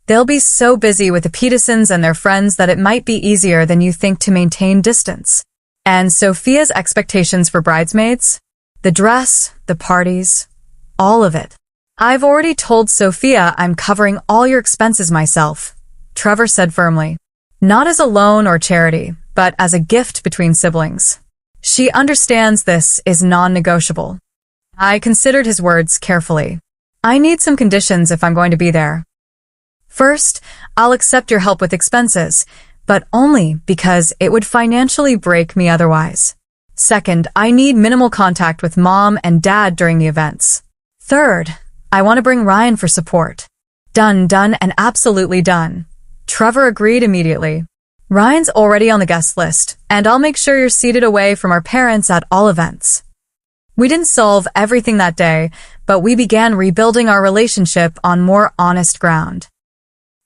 They'll be so busy with the Petersons and their friends that it might be easier than you think to maintain distance. And Sophia's expectations for bridesmaids? The dress, the parties, all of it. I've already told Sophia I'm covering all your expenses myself, Trevor said firmly. Not as a loan or charity, but as a gift between siblings. She understands this is non-negotiable. I considered his words carefully. I need some conditions if I'm going to be there. First, I'll accept your help with expenses, but only because it would financially break me otherwise. Second, I need minimal contact with Mom and Dad during the events. Third, I want to bring Ryan for support. Done, and absolutely done. Trevor agreed immediately. Ryan's already on the guest list, and I'll make sure you're seated away from our parents at all events. We didn't solve everything that day, but we began rebuilding our relationship on more honest ground.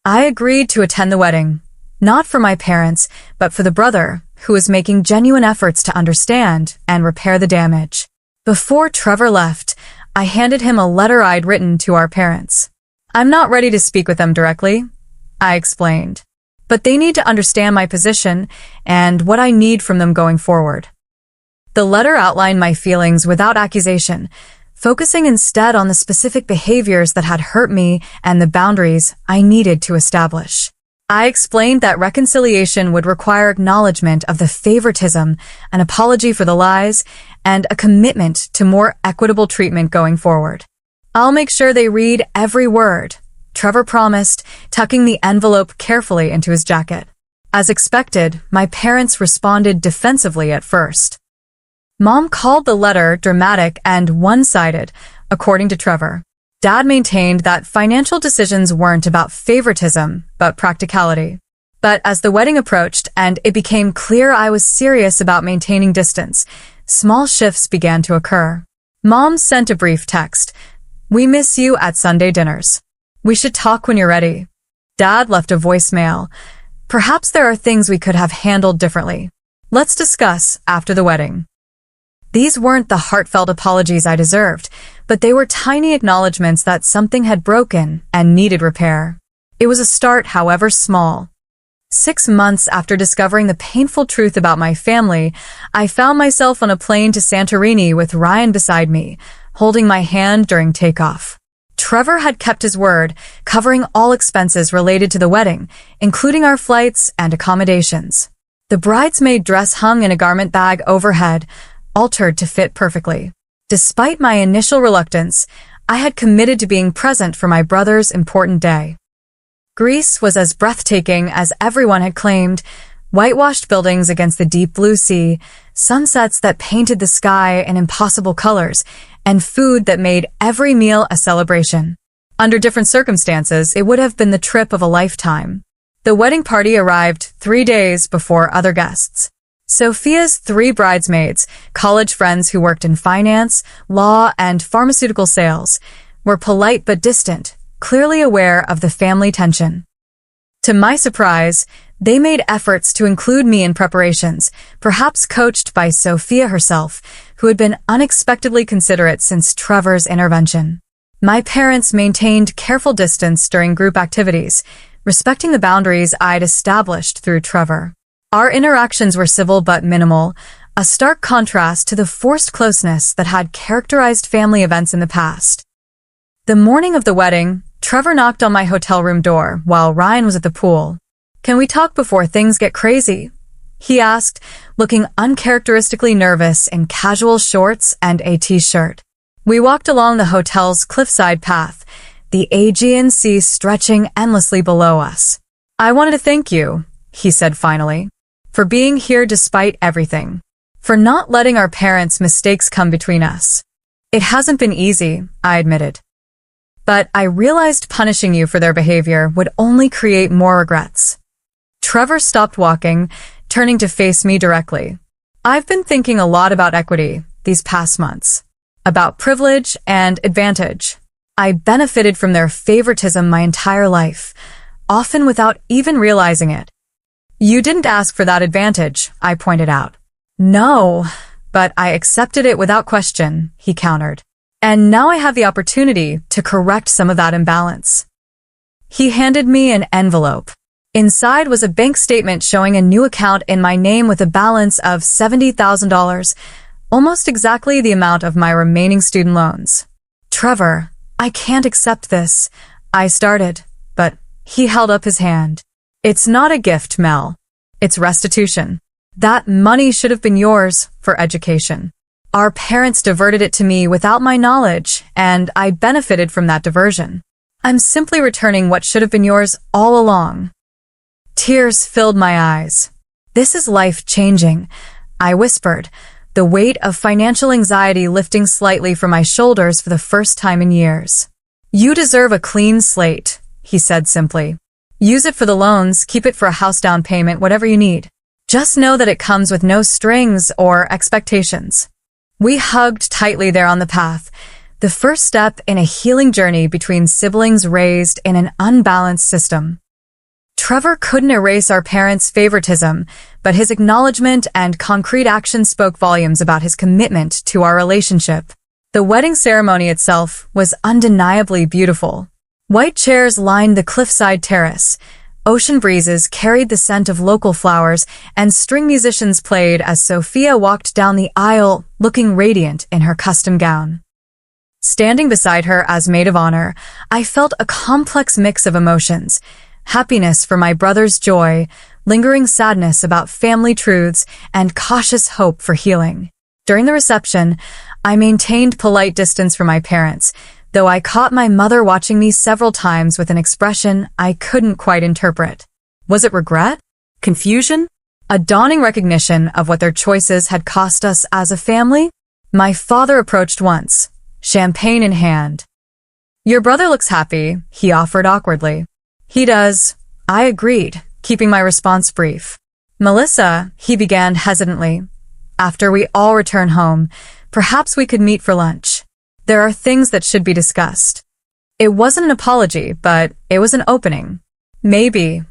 I agreed to attend the wedding, not for my parents, but for the brother, who was making genuine efforts to understand and repair the damage. Before Trevor left, I handed him a letter I'd written to our parents. I'm not ready to speak with them directly, I explained. But they need to understand my position and what I need from them going forward. The letter outlined my feelings without accusation, focusing instead on the specific behaviors that had hurt me and the boundaries I needed to establish. I explained that reconciliation would require acknowledgement of the favoritism, an apology for the lies, and a commitment to more equitable treatment going forward. I'll make sure they read every word, Trevor promised, tucking the envelope carefully into his jacket. As expected, my parents responded defensively at first. Mom called the letter dramatic and one-sided, according to Trevor. Dad maintained that financial decisions weren't about favoritism, but practicality. But as the wedding approached and it became clear I was serious about maintaining distance, small shifts began to occur. Mom sent a brief text. We miss you at Sunday dinners. We should talk when you're ready. Dad left a voicemail. Perhaps there are things we could have handled differently. Let's discuss after the wedding. These weren't the heartfelt apologies I deserved, but they were tiny acknowledgments that something had broken and needed repair. It was a start, however small. 6 months after discovering the painful truth about my family, I found myself on a plane to Santorini with Ryan beside me, holding my hand during takeoff. Trevor had kept his word, covering all expenses related to the wedding, including our flights and accommodations. The bridesmaid dress hung in a garment bag overhead, altered to fit perfectly. Despite my initial reluctance, I had committed to being present for my brother's important day. Greece was as breathtaking as everyone had claimed: whitewashed buildings against the deep blue sea, sunsets that painted the sky in impossible colors, and food that made every meal a celebration. Under different circumstances, it would have been the trip of a lifetime. The wedding party arrived 3 days before other guests. Sophia's 3 bridesmaids, college friends who worked in finance, law, and pharmaceutical sales, were polite but distant, clearly aware of the family tension. To my surprise, they made efforts to include me in preparations, perhaps coached by Sophia herself, who had been unexpectedly considerate since Trevor's intervention. My parents maintained careful distance during group activities, respecting the boundaries I'd established through Trevor. Our interactions were civil but minimal, a stark contrast to the forced closeness that had characterized family events in the past. The morning of the wedding, Trevor knocked on my hotel room door while Ryan was at the pool. "Can we talk before things get crazy?" he asked, looking uncharacteristically nervous in casual shorts and a t-shirt. We walked along the hotel's cliffside path, the Aegean Sea stretching endlessly below us. "I wanted to thank you," he said finally, "for being here despite everything, for not letting our parents' mistakes come between us. It hasn't been easy," I admitted. "But I realized punishing you for their behavior would only create more regrets." Trevor stopped walking, turning to face me directly. "I've been thinking a lot about equity these past months, about privilege and advantage. I benefited from their favoritism my entire life, often without even realizing it." "You didn't ask for that advantage," I pointed out. "No, but I accepted it without question," he countered. "And now I have the opportunity to correct some of that imbalance." He handed me an envelope. Inside was a bank statement showing a new account in my name with a balance of $70,000, almost exactly the amount of my remaining student loans. "Trevor, I can't accept this," I started, but he held up his hand. "It's not a gift, Mel. It's restitution. That money should have been yours for education. Our parents diverted it to me without my knowledge, and I benefited from that diversion. I'm simply returning what should have been yours all along." Tears filled my eyes. "This is life-changing," I whispered, the weight of financial anxiety lifting slightly from my shoulders for the first time in years. "You deserve a clean slate," he said simply. "Use it for the loans, keep it for a house down payment, whatever you need. Just know that it comes with no strings or expectations." We hugged tightly there on the path, the first step in a healing journey between siblings raised in an unbalanced system. Trevor couldn't erase our parents' favoritism, but his acknowledgement and concrete action spoke volumes about his commitment to our relationship. The wedding ceremony itself was undeniably beautiful. White chairs lined the cliffside terrace, ocean breezes carried the scent of local flowers, and string musicians played as Sophia walked down the aisle looking radiant in her custom gown. Standing beside her as maid of honor, I felt a complex mix of emotions: happiness for my brother's joy, lingering sadness about family truths, and cautious hope for healing. During the reception, I maintained polite distance from my parents, though I caught my mother watching me several times with an expression I couldn't quite interpret. Was it regret? Confusion? A dawning recognition of what their choices had cost us as a family? My father approached once, champagne in hand. "Your brother looks happy," he offered awkwardly. "He does," I agreed, keeping my response brief. "Melissa," he began hesitantly, "after we all return home, perhaps we could meet for lunch. There are things that should be discussed." It wasn't an apology, but it was an opening. "Maybe,"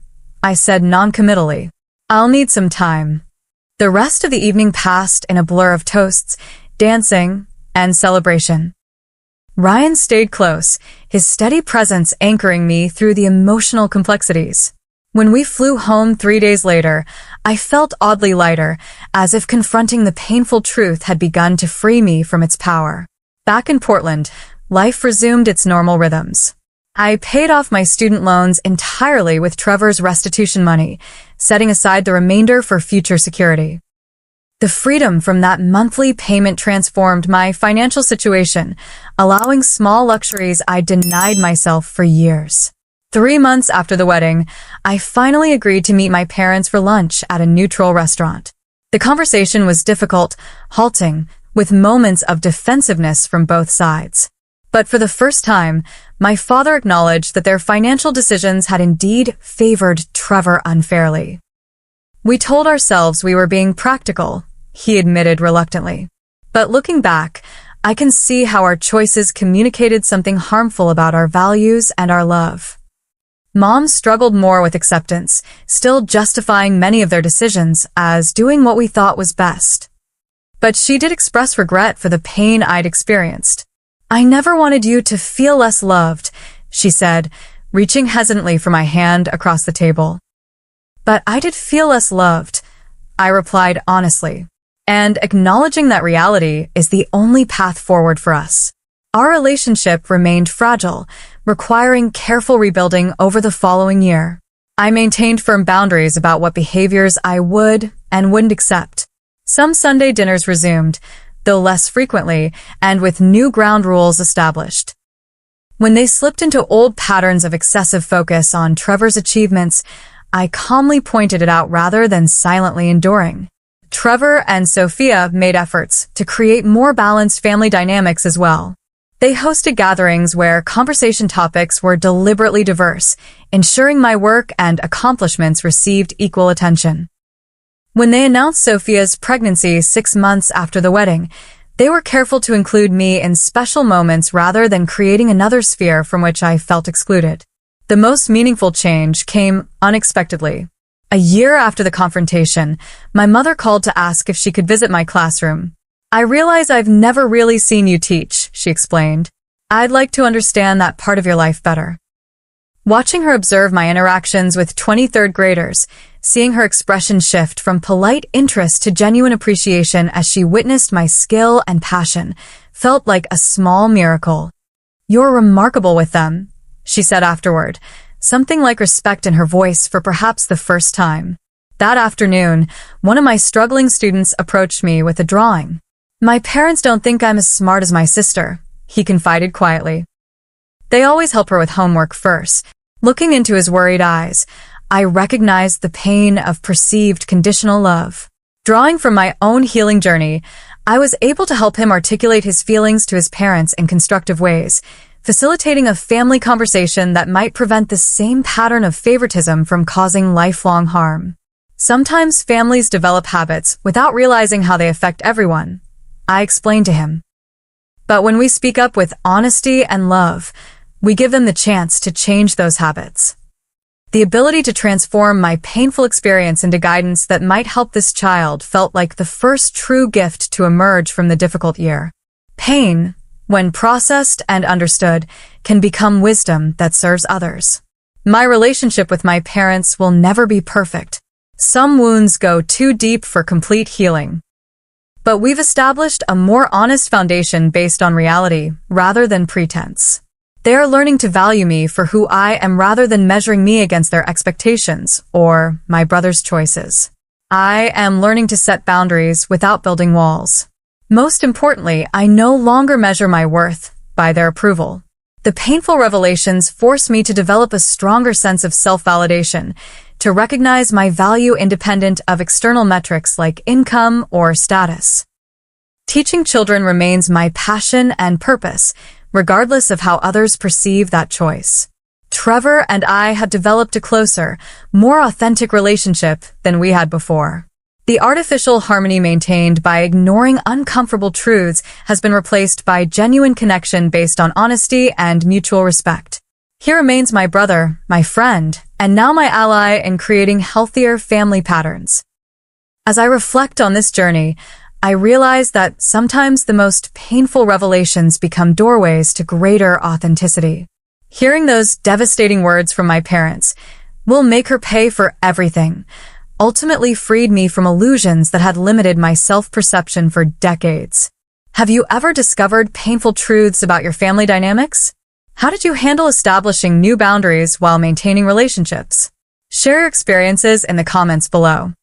I said non-committally. "I'll need some time." The rest of the evening passed in a blur of toasts, dancing, and celebration. Ryan stayed close, his steady presence anchoring me through the emotional complexities. When we flew home 3 days later, I felt oddly lighter, as if confronting the painful truth had begun to free me from its power. Back in Portland, life resumed its normal rhythms. I paid off my student loans entirely with Trevor's restitution money, setting aside the remainder for future security. The freedom from that monthly payment transformed my financial situation, allowing small luxuries I denied myself for years. 3 months after the wedding, I finally agreed to meet my parents for lunch at a neutral restaurant. The conversation was difficult, halting, with moments of defensiveness from both sides. But for the first time, my father acknowledged that their financial decisions had indeed favored Trevor unfairly. We told ourselves we were being practical, he admitted reluctantly. But looking back, I can see how our choices communicated something harmful about our values and our love. Mom struggled more with acceptance, still justifying many of their decisions as doing what we thought was best. But she did express regret for the pain I'd experienced. "I never wanted you to feel less loved," she said, reaching hesitantly for my hand across the table. "But I did feel less loved," I replied honestly. And acknowledging that reality is the only path forward for us. Our relationship remained fragile, requiring careful rebuilding over the following year. I maintained firm boundaries about what behaviors I would and wouldn't accept. Some Sunday dinners resumed, though less frequently, and with new ground rules established. When they slipped into old patterns of excessive focus on Trevor's achievements, I calmly pointed it out rather than silently enduring. Trevor and Sophia made efforts to create more balanced family dynamics as well. They hosted gatherings where conversation topics were deliberately diverse, ensuring my work and accomplishments received equal attention. When they announced Sophia's pregnancy 6 months after the wedding, they were careful to include me in special moments rather than creating another sphere from which I felt excluded. The most meaningful change came unexpectedly. A year after the confrontation, my mother called to ask if she could visit my classroom. "I realize I've never really seen you teach," she explained. "I'd like to understand that part of your life better." Watching her observe my interactions with 23rd graders, seeing her expression shift from polite interest to genuine appreciation as she witnessed my skill and passion, felt like a small miracle. "You're remarkable with them," she said afterward, something like respect in her voice for perhaps the first time. That afternoon, one of my struggling students approached me with a drawing. "My parents don't think I'm as smart as my sister," he confided quietly. "They always help her with homework first." Looking into his worried eyes, I recognized the pain of perceived conditional love. Drawing from my own healing journey, I was able to help him articulate his feelings to his parents in constructive ways, facilitating a family conversation that might prevent the same pattern of favoritism from causing lifelong harm. Sometimes families develop habits without realizing how they affect everyone, I explained to him. But when we speak up with honesty and love, we give them the chance to change those habits. The ability to transform my painful experience into guidance that might help this child felt like the first true gift to emerge from the difficult year. Pain, when processed and understood, can become wisdom that serves others. My relationship with my parents will never be perfect. Some wounds go too deep for complete healing. But we've established a more honest foundation based on reality rather than pretense. They are learning to value me for who I am rather than measuring me against their expectations or my brother's choices. I am learning to set boundaries without building walls. Most importantly, I no longer measure my worth by their approval. The painful revelations force me to develop a stronger sense of self-validation, to recognize my value independent of external metrics like income or status. Teaching children remains my passion and purpose, regardless of how others perceive that choice. Trevor and I have developed a closer, more authentic relationship than we had before. The artificial harmony maintained by ignoring uncomfortable truths has been replaced by genuine connection based on honesty and mutual respect. He remains my brother, my friend, and now my ally in creating healthier family patterns. As I reflect on this journey, I realize that sometimes the most painful revelations become doorways to greater authenticity. Hearing those devastating words from my parents, "We'll make her pay for everything," ultimately freed me from illusions that had limited my self-perception for decades. Have you ever discovered painful truths about your family dynamics? How did you handle establishing new boundaries while maintaining relationships? Share your experiences in the comments below.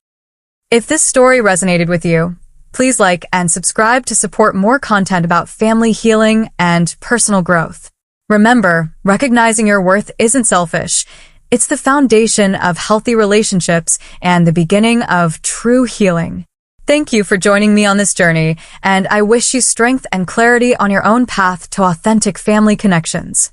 If this story resonated with you, please like and subscribe to support more content about family healing and personal growth. Remember, recognizing your worth isn't selfish. It's the foundation of healthy relationships and the beginning of true healing. Thank you for joining me on this journey, and I wish you strength and clarity on your own path to authentic family connections.